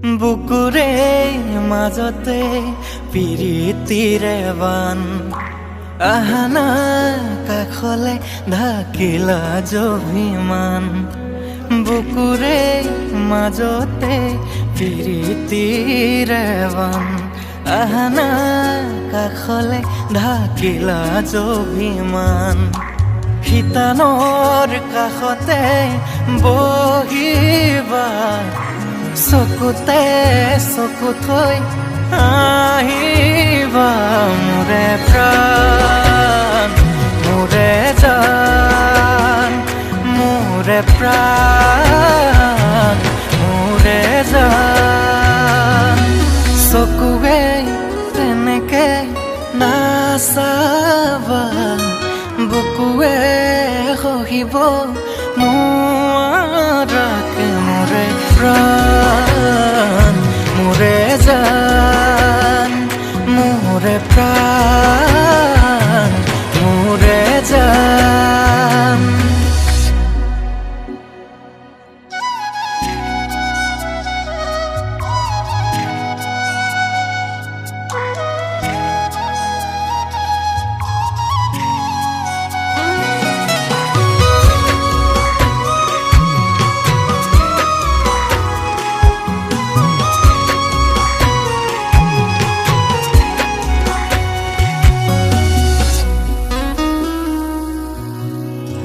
বুকুৰে মাজতে পিৰিতিৰে বান আহানা কাষলে ঢাকিলা জভিমান বুকুৰে মাজতে পিৰিতিৰে বান আহানা কাষলে ঢাকিলা জভিমান শিতানৰ কাষতে বহিবা চকুতে চকু থৈ আহিবা মোৰে প্ৰাণ মোৰে জান মোৰে প্ৰাণ মোৰে জান চকুৱে তেনেকে নাচাবা বুকুৱে সহিব নোৱাৰাকে মোৰে প্ৰাণ মোৰে জান মোৰে প্ৰাণ মোৰে জান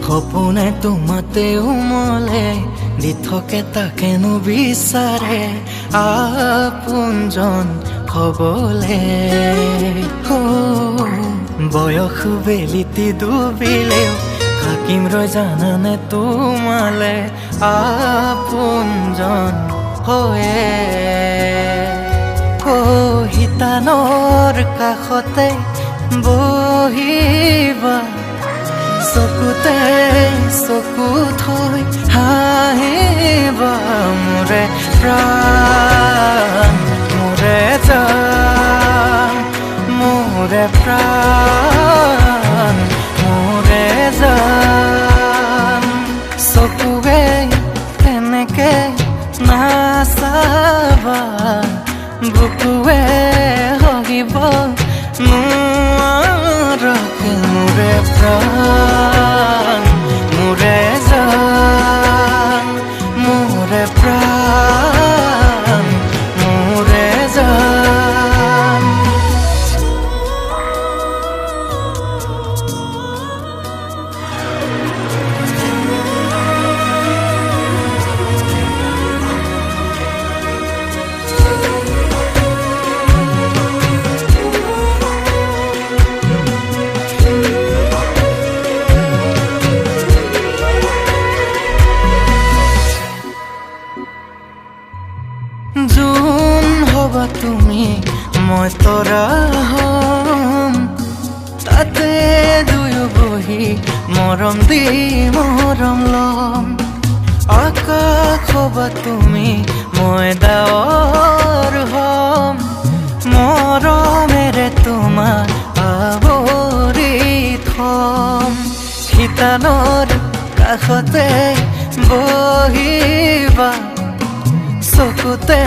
সপোনে তোমাতে উমলে দি থাকে তাকেনো বিচাৰে আপোনজন হবলে বয়স বেলিতি ডুবিলেও থাকিম ৰৈ জানানে তোমালে আপোনজন হৈয়ে শিতানৰ কাষতে বহিবা চকুতে চকু থৈ হাঁহিবা মোৰে প্ৰাণ মোৰে জান মোৰে প্ৰাণ মোৰে জান চকুৱে তেনেকে নাচাবা বুকুৱে সহিব নোৱাৰাকে মোৰে প্ৰাণ মোৰে জান মোৰে প্ৰাণ মোৰে জান যোন হবা তুমি মই তৰা হম তাতে দুয়ো বহি মৰম দি মৰম লম আকাশ হবা তুমি মই ডাৱৰ হম মৰমেৰে তোমাক আৱৰি থম শিতানৰ কাষতে বহিবা চকুতে